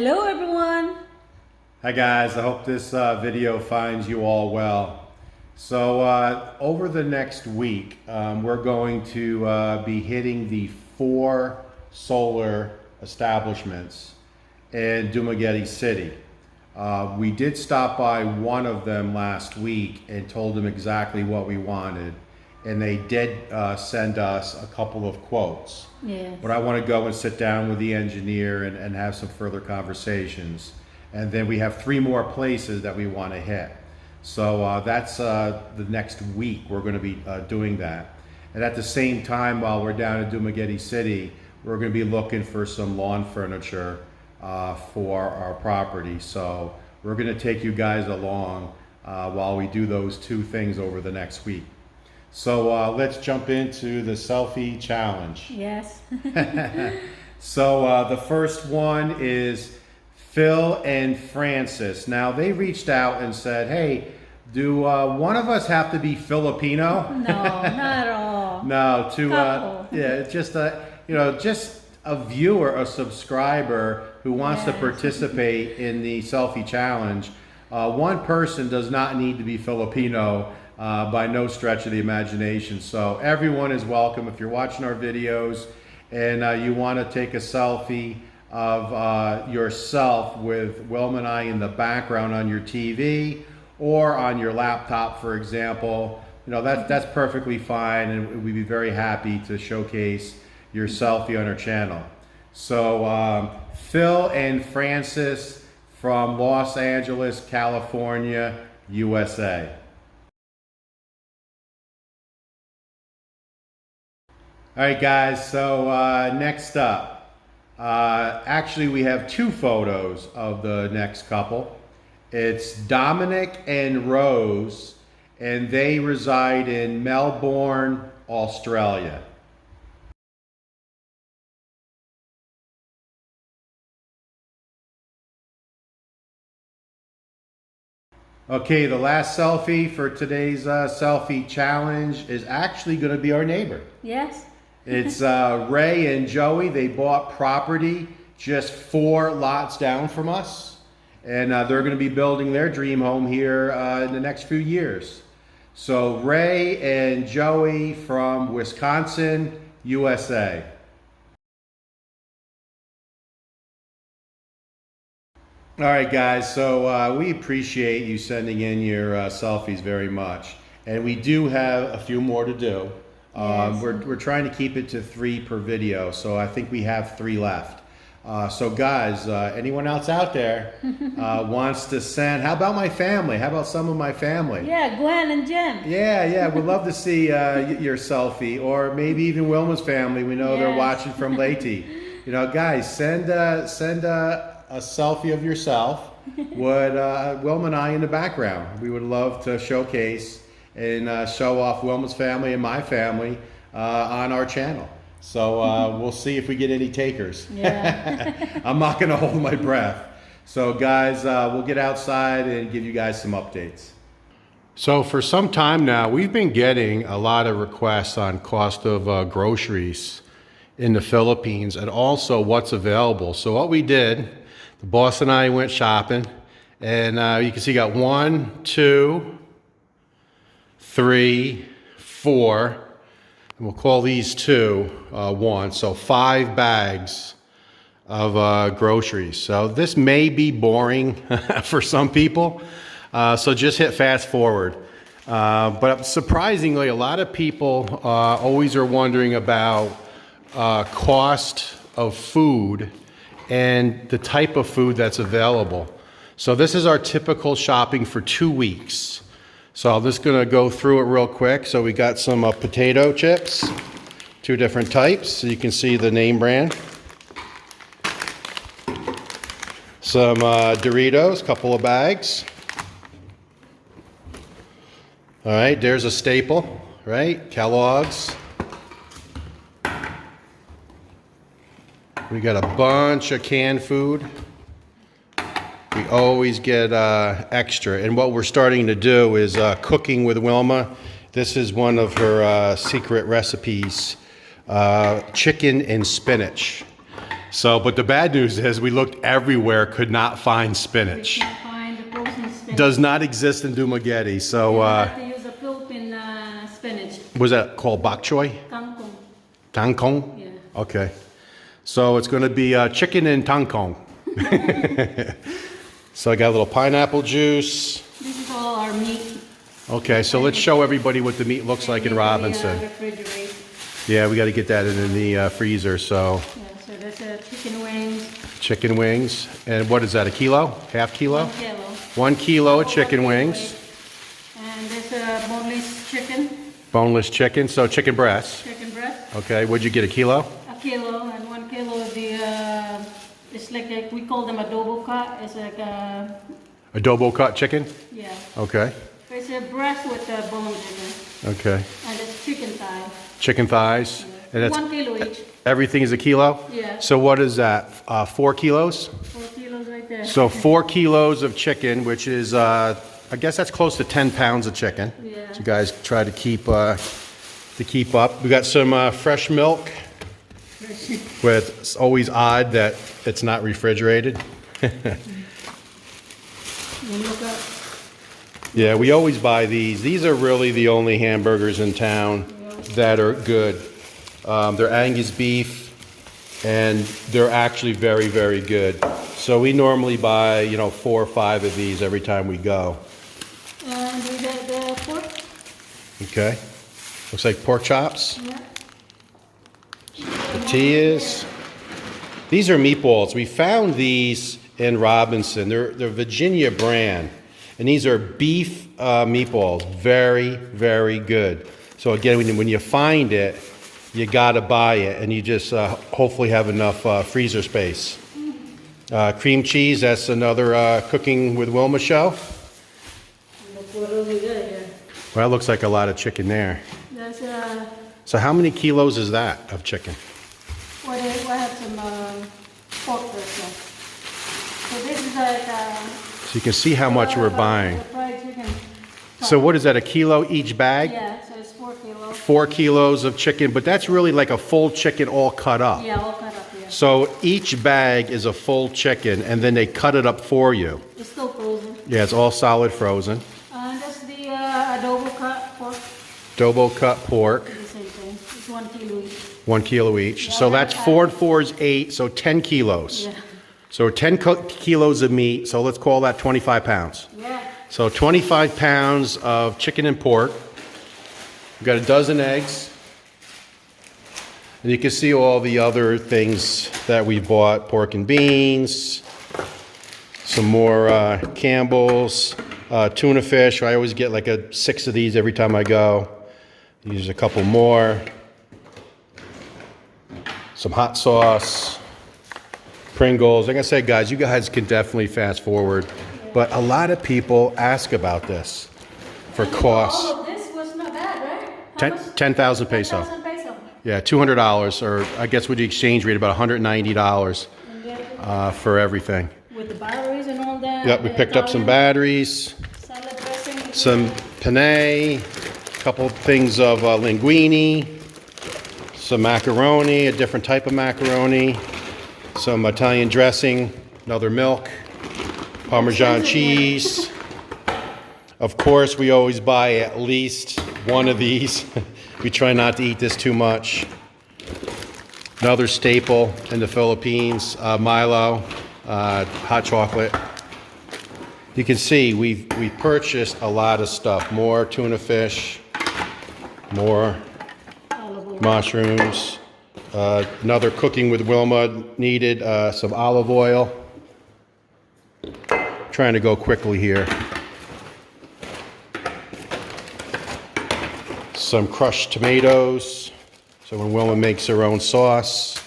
Hello everyone. Hi guys, I hope this video finds you all well. So over the next week, we're going to be hitting the 4 solar establishments in Dumaguete City. We did stop by one of them last week and told them exactly what we wanted. And they did send us a couple of quotes. Yes. But I want to go and sit down with the engineer and have some further conversations. And then we have 3 more places that we want to hit. So that's the next week we're going to be doing that. And at the same time, while we're down in Dumaguete City, we're going to be looking for some lawn furniture for our property. So we're going to take you guys along while we do those 2 things over the next week. So let's jump into the selfie challenge. Yes. So the first one is Phil and Francis. Now they reached out and said, hey, do one of us have to be Filipino? No, not at all. No, Couple. yeah, just just a viewer, a subscriber who wants to Yes. participate in the selfie challenge. One person does not need to be Filipino by no stretch of the imagination. So everyone is welcome. If you're watching our videos and you want to take a selfie of yourself with Wilma and I in the background on your TV or on your laptop, for example, that's perfectly fine, and we'd be very happy to showcase your selfie on our channel. So Phil and Francis from Los Angeles, California, USA. All right, guys, so next up, actually we have 2 photos of the next couple. It's Dominic and Rose, and they reside in Melbourne, Australia. Okay, the last selfie for today's selfie challenge is actually going to be our neighbor. Yes. It's Ray and Joey. They bought property just 4 lots down from us, and they're going to be building their dream home here in the next few years. So Ray and Joey from Wisconsin, USA. All right, guys, so we appreciate you sending in your selfies very much. And we do have a few more to do. Yes. We're trying to keep it to 3 per video, so I think we have 3 left. So guys, anyone else out there wants to send, how about my family? How about some of my family? Yeah, Gwen and Jen. Yeah, we'd love to see your selfie, or maybe even Wilma's family. We know they're Yes. watching from Leyte. Guys, send a selfie of yourself with Wilma and I in the background. We would love to showcase and show off Wilma's family and my family on our channel. So we'll see if we get any takers. Yeah. I'm not going to hold my breath. So guys, we'll get outside and give you guys some updates. So for some time now, we've been getting a lot of requests on cost of groceries in the Philippines and also what's available. So what we did, the boss and I went shopping, and you can see got 1, 2, 3, 4, and we'll call these 2 1. So 5 bags of groceries. So this may be boring for some people, so just hit fast forward. But surprisingly, a lot of people always are wondering about cost of food and the type of food that's available. So this is our typical shopping for 2 weeks. So I'm just gonna go through it real quick. So we got some potato chips, 2 different types, so you can see the name brand. Some Doritos, couple of bags. All right, there's a staple, right? Kellogg's. We got a bunch of canned food. We always get extra. And what we're starting to do is cooking with Wilma. This is one of her secret recipes, chicken and spinach. So, but the bad news is we looked everywhere, could not find We spinach. can't find the frozen spinach. Does not exist in Dumaguete. So, You have to use a Philippine spinach. was that called bok choy? Kangkong. Tangkong? Yeah. Okay. So it's going to be chicken and tangkong. So I got a little pineapple juice. This is all our meat. Okay, so let's show everybody what the meat looks like in Robinson. Refrigerate. Yeah, we got to get that in the freezer. So Yeah, so that's chicken wings. chicken wings. And what is that, a kilo? Half kilo? 1 kilo. 1 kilo of chicken wings. And there's a boneless chicken. Boneless chicken, so chicken breast. Chicken breast. Okay, what'd you get, a kilo? A kilo and 1 kilo of the, it's like we call them adobo cut. It's like a, Adobo cut chicken? yeah. Okay, It's a breast with the bones in it. okay. And it's chicken thigh. Chicken thighs. And that's 1 kilo each. everything is a kilo? Yeah. So what is that, 4 kilos? 4 kilos right there. So 4 kilos of chicken, which is, I guess that's close to 10 pounds of chicken. Yeah. So you guys try to keep up. We got some fresh milk. With, it's always odd that it's not refrigerated. And look up. Yeah, we always buy these. These are really the only hamburgers in town that are good. They're Angus beef, and they're actually very, very good. So we normally buy, 4 or 5 of these every time we go. And we got the pork. Okay? Looks like pork chops, Yeah. tortillas. These are meatballs. We found these in Robinson. They're Virginia brand. And these are beef meatballs. Very, very good. So again, when you find it, you gotta buy it, and you just hopefully have enough freezer space. Cream cheese, that's another Cooking with Wilma show. Look what else we got here. Well, that looks like a lot of chicken there. That's So how many kilos is that of chicken? what have some pork there. So this is like So you can see how much we're buying. the fried chicken. So what is that, a kilo each bag? Yeah, so it's 4 kilos. 4 kilos of chicken, but that's really like a full chicken all cut up. Yeah, all cut up. Yeah. So each bag is a full chicken, and then they cut it up for you. It's still frozen. Yeah, it's all solid frozen. That's the adobo cut pork. Adobo cut pork, The same thing. It's 1 kilo each. 1 kilo each. So that's 4 and 4 is 8, so 10 kilos. Yeah. So 10 kilos of meat, so let's call that 25 pounds. Yeah. So 25 pounds of chicken and pork. We've got a dozen eggs. And you can see all the other things that we bought. Pork and beans. Some more Campbell's. Tuna fish. I always get like 6 of these every time I go. Use a couple more. Some hot sauce. Pringles. Like I said, guys, you guys can definitely fast forward. But a lot of people ask about this for cost. All of this was not bad, right? How much? 10,000 peso. 10,000 peso. Yeah, $200, or I guess with the exchange rate, about $190 And then for everything. with the batteries and all that. Yep, we the picked up some Italian batteries, salad dressing. some penne, a couple things of linguine, some macaroni, a different type of macaroni, some Italian dressing, another milk, Parmesan cheese. Of course, we always buy at least one of these. We try not to eat this too much. Another staple in the Philippines, Milo, hot chocolate. You can see we purchased a lot of stuff. More tuna fish, more Olive oil. mushrooms. Another Cooking with Wilma needed some olive oil. Trying to go quickly here. Some crushed tomatoes. So when Wilma makes her own sauce,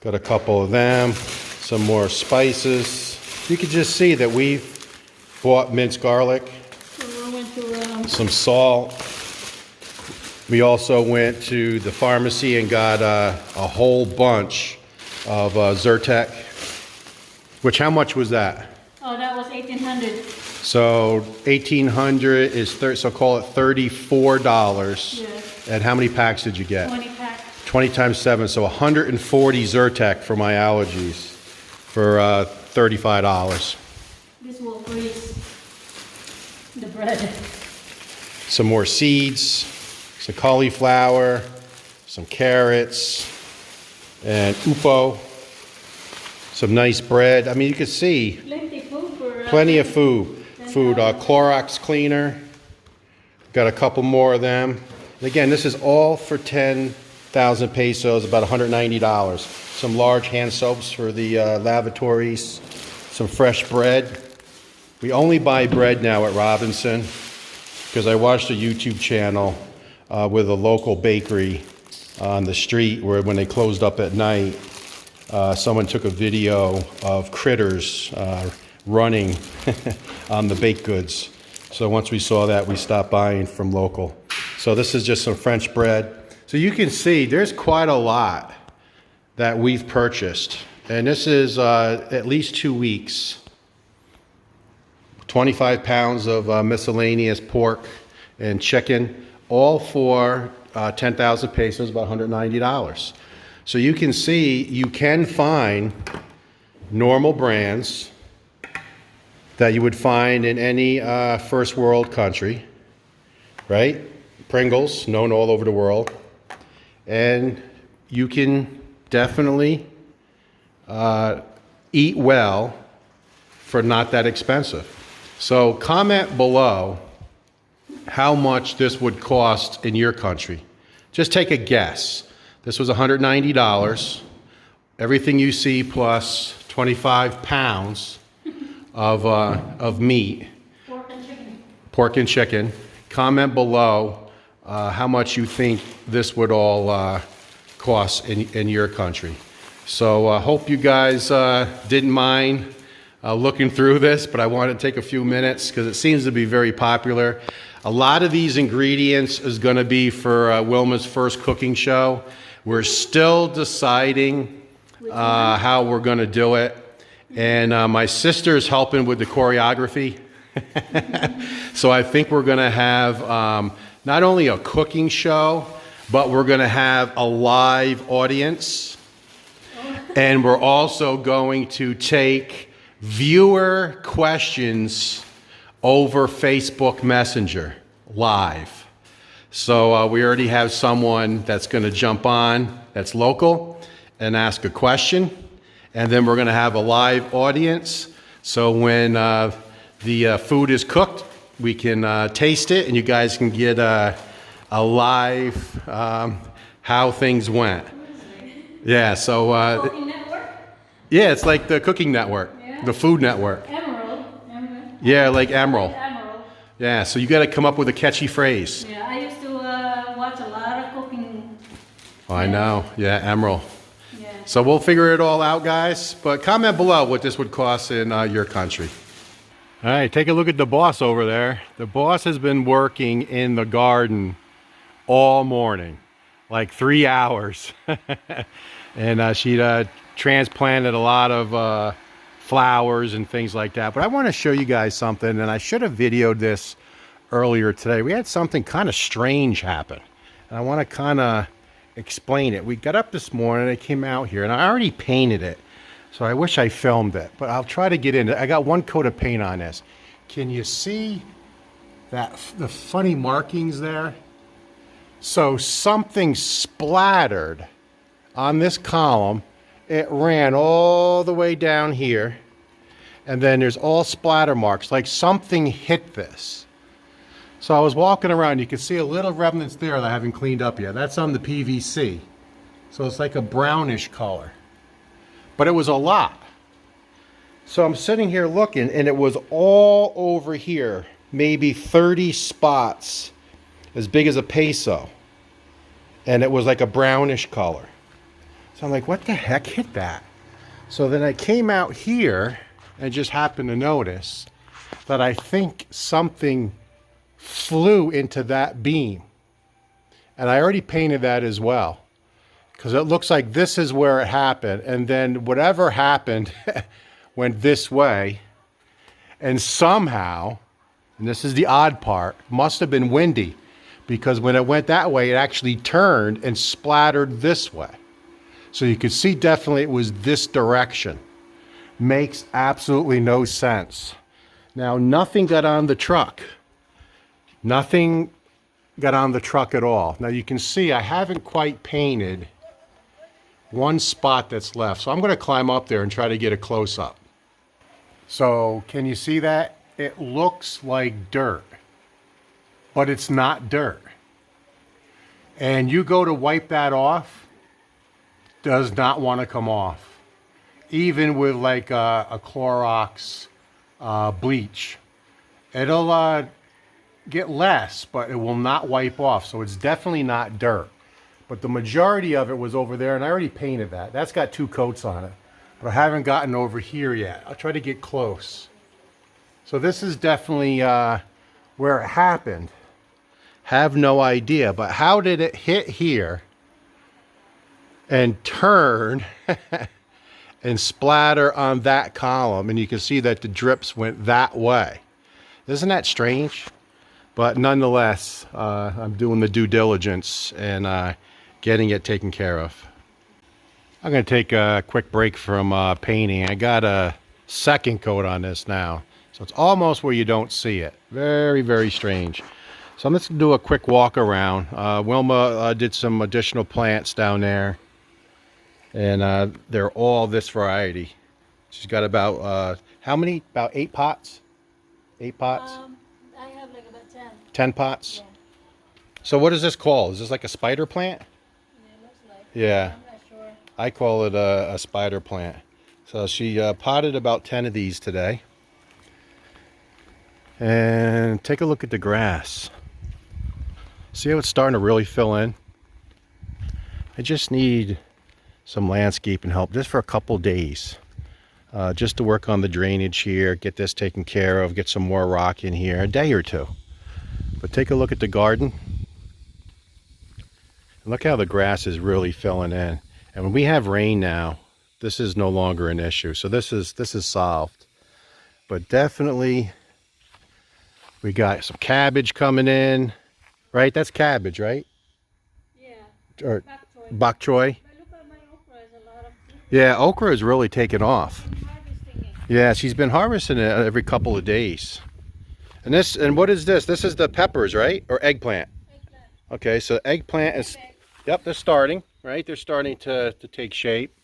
got a couple of them. Some more spices. You can just see that we've bought minced garlic, So we went to some salt. We also went to the pharmacy and got a whole bunch of Zyrtec, which how much was that? oh, that was 1,800. So 1,800 is so call it $34. Yes. And how many packs did you get? 20 pack. 20 times 7, so 140 Zyrtec for my allergies for $35. This will freeze the bread. Some more seeds, some cauliflower, some carrots, and upo. Some nice bread. I mean, you can see Plenty food for plenty of food. Clorox cleaner. Got a couple more of them. And again, this is all for 10,000 pesos, about $190. Some large hand soaps for the lavatories. Some fresh bread. We only buy bread now at Robinson because I watched a YouTube channel with a local bakery on the street where when they closed up at night, someone took a video of critters running on the baked goods. So once we saw that, we stopped buying from local. So this is just some French bread. So you can see there's quite a lot that we've purchased. And this is at least 2 weeks. 25 pounds of miscellaneous pork and chicken, all for 10,000 pesos, about $190. So you can see you can find normal brands that you would find in any first world country, right? Pringles, known all over the world. And you can definitely eat well for not that expensive. So comment below how much this would cost in your country. Just take a guess. This was $190. Everything you see plus 25 pounds of meat. pork and chicken. Pork and chicken. Comment below how much you think this would all cost in your country. So I hope you guys didn't mind looking through this, but I wanted to take a few minutes because it seems to be very popular. A lot of these ingredients is going to be for Wilma's first cooking show. We're still deciding how we're going to do it. And my sister's helping with the choreography. So I think we're going to have not only a cooking show, but we're going to have a live audience. And we're also going to take viewer questions over Facebook Messenger live. So we already have someone that's going to jump on that's local and ask a question. And then we're going to have a live audience. So when the food is cooked, we can taste it and you guys can get a live how things went. Yeah, so Cooking network? yeah, it's like the Cooking Network, Yeah. the Food Network. Emerald. Yeah, like Emerald. Emerald. Yeah, so you got to come up with a catchy phrase. Yeah, I used to watch a lot of cooking. Oh, I know. Yeah, Emerald. Yeah. So we'll figure it all out, guys. But comment below what this would cost in your country. All right, take a look at the boss over there. The boss has been working in the garden all morning, like 3 hours. And she transplanted a lot of flowers and things like that. But I want to show you guys something, and I should have videoed this earlier today. We had something kind of strange happen, and I want to kind of explain it. We got up this morning, I came out here, and I already painted it. So I wish I filmed it, but I'll try to get into it. I got one coat of paint on this. Can you see that the funny markings there? So something splattered on this column. It ran all the way down here, and then there's all splatter marks, like something hit this. So I was walking around, you can see a little remnants there that I haven't cleaned up yet. That's on the PVC. So it's like a brownish color. But it was a lot. So I'm sitting here looking, and it was all over here, maybe 30 spots, as big as a peso. And it was like a brownish color. So I'm like, what the heck hit that? So then I came out here and just happened to notice that I think something flew into that beam. And I already painted that as well, because it looks like this is where it happened. And then whatever happened went this way. And somehow, and this is the odd part, must have been windy, because when it went that way, it actually turned and splattered this way. So you could see definitely it was this direction. Makes absolutely no sense. Now, nothing got on the truck. Nothing got on the truck at all. Now you can see I haven't quite painted one spot that's left. So I'm going to climb up there and try to get a close-up. So can you see that? It looks like dirt, but it's not dirt. And you go to wipe that off, does not want to come off. Even with like a Clorox bleach. It'll get less, but it will not wipe off. So it's definitely not dirt. But the majority of it was over there, and I already painted that. That's got 2 coats on it. But I haven't gotten over here yet. I'll try to get close. So this is definitely where it happened. Have no idea. But how did it hit here and turn and splatter on that column? And you can see that the drips went that way. Isn't that strange? But nonetheless, I'm doing the due diligence and getting it taken care of. I'm going to take a quick break from painting. I got a second coat on this now. So it's almost where you don't see it. Very, very strange. So I'm just going to do a quick walk around. Wilma did some additional plants down there. And they're all this variety. She's got about, how many? About 8 pots? 8 pots? I have like about 10. 10 pots? Yeah. So what is this called? Is this like a spider plant? Yeah, it looks like. Yeah. I'm not sure. I call it a spider plant. So she potted about 10 of these today. And take a look at the grass. See how it's starting to really fill in? I just need some landscaping help just for a couple days. Just to work on the drainage here, get this taken care of, get some more rock in here, a day or 2. But take a look at the garden. And look how the grass is really filling in. And when we have rain now, this is no longer an issue. So this is solved. But definitely, we got some cabbage coming in. Right? That's cabbage, right? Yeah. Or Bok choy. bok choy. But look at my okra. There's a lot of fruit. Yeah, okra is really taken off. I'm harvesting it. Yeah, she's been harvesting it every couple of days. And what is this? This is the peppers, right? Or eggplant? Eggplant. Okay, so eggplant is, yep, they're starting, right? They're starting to take shape.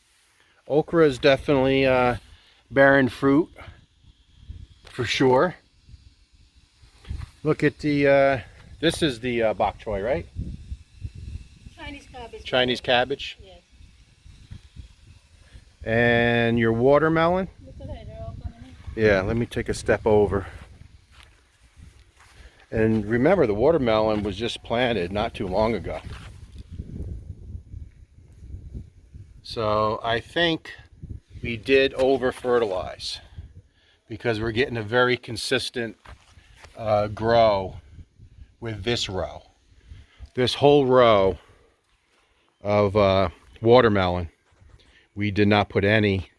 Okra is definitely bearing fruit, for sure. Look at the, this is the bok choy, right? Chinese cabbage. Chinese cabbage. Yes. And your watermelon. Look at that. They're all coming in. Yeah, let me take a step over. And remember, the watermelon was just planted not too long ago. So I think we did over fertilize because we're getting a very consistent grow with this row. This whole row of watermelon, we did not put any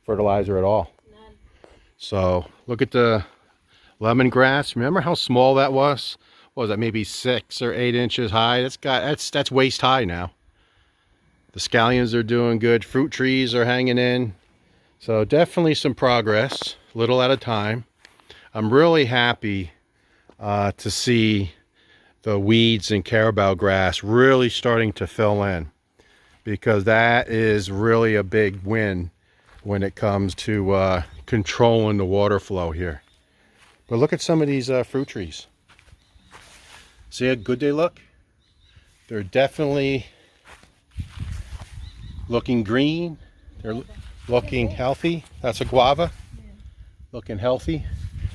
fertilizer at all. None. So look at the lemongrass. Remember how small that was? What was that, maybe 6 or 8 inches high? That's waist high now. The scallions are doing good. Fruit trees are hanging in. So definitely some progress, little at a time. I'm really happy to see the weeds and carabao grass really starting to fill in, because that is really a big win when it comes to controlling the water flow here. But look at some of these fruit trees. See how good they look? They're definitely looking green. They're looking healthy. That's a guava. Yeah. Looking healthy.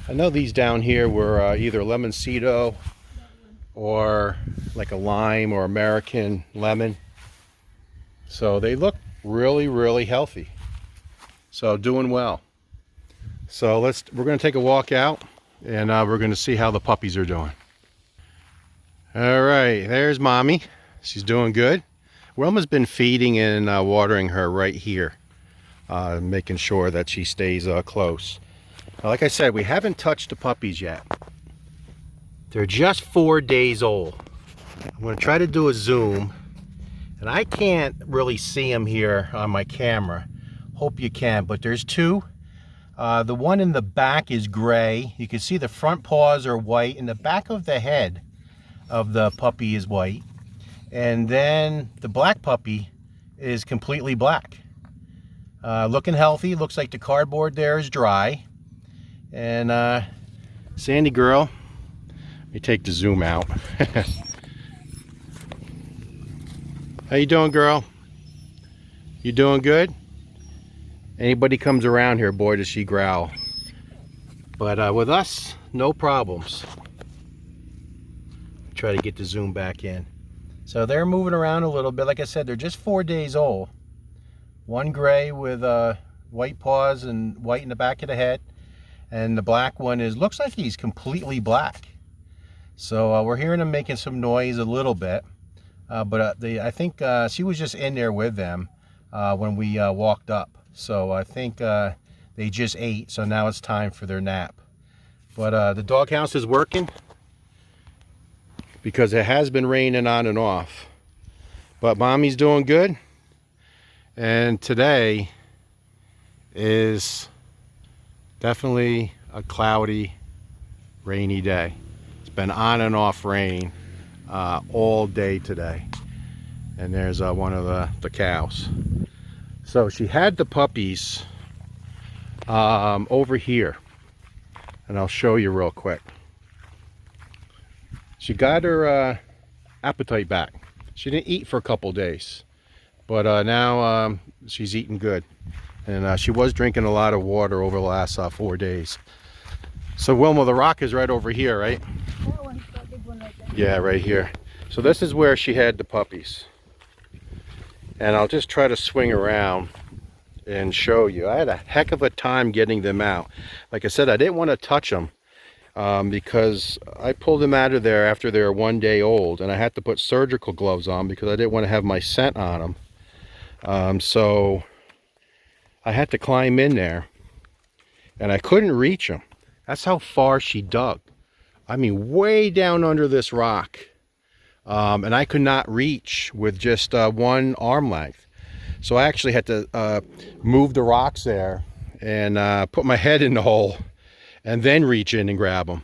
I know these down here were either lemoncito or like a lime or American lemon. So they look really, really healthy. So doing well. So we're going to take a walk out and we're going to see how the puppies are doing. All right, there's Mommy. She's doing good. Wilma's been feeding and watering her right here, making sure that she stays close. Now, like I said, we haven't touched the puppies yet. They're just 4 days old. I'm going to try to do a zoom, and I can't really see them here on my camera. Hope you can, but there's two. The one in the back is gray. You can see the front paws are white, and the back of the head of the puppy is white. And then the black puppy is completely black. Looking healthy. Looks like the cardboard there is dry. And Sandy girl, let me take the zoom out. How you doing, girl? You doing good? Anybody comes around here, boy, does she growl. But with us, no problems. Try to get the zoom back in. So they're moving around a little bit. Like I said, they're just 4 days old. One gray with white paws and white in the back of the head. And the black one looks like he's completely black. So we're hearing him making some noise a little bit. But I think she was just in there with them when we walked up. So I think they just ate, so now it's time for their nap. But the doghouse is working because it has been raining on and off. But mommy's doing good. And today is definitely a cloudy, rainy day. It's been on and off rain all day today. And there's one of the cows. So she had the puppies over here, and I'll show you real quick. She got her appetite back. She didn't eat for a couple days, but now she's eating good. And she was drinking a lot of water over the last 4 days. So Wilma, the rock is right over here, right? That one's that big one right there. Yeah, right here. So this is where she had the puppies. And I'll just try to swing around and show you. I had a heck of a time getting them out. Like I said, I didn't want to touch them because I pulled them out of there after they were 1 day old, and I had to put surgical gloves on because I didn't want to have my scent on them. So I had to climb in there, and I couldn't reach them. That's how far she dug. I mean, way down under this rock. And I could not reach with just one arm length. So I actually had to move the rocks there and put my head in the hole and then reach in and grab them.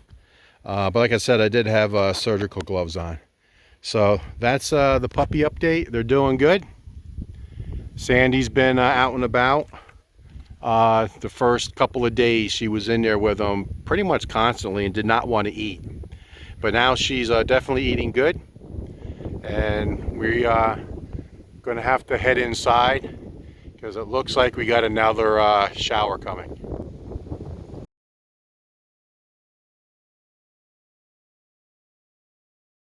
But like I said, I did have surgical gloves on. So that's the puppy update. They're doing good. Sandy's been out and about. The first couple of days she was in there with them pretty much constantly and did not want to eat. But now she's definitely eating good. And we are going to have to head inside because it looks like we got another shower coming.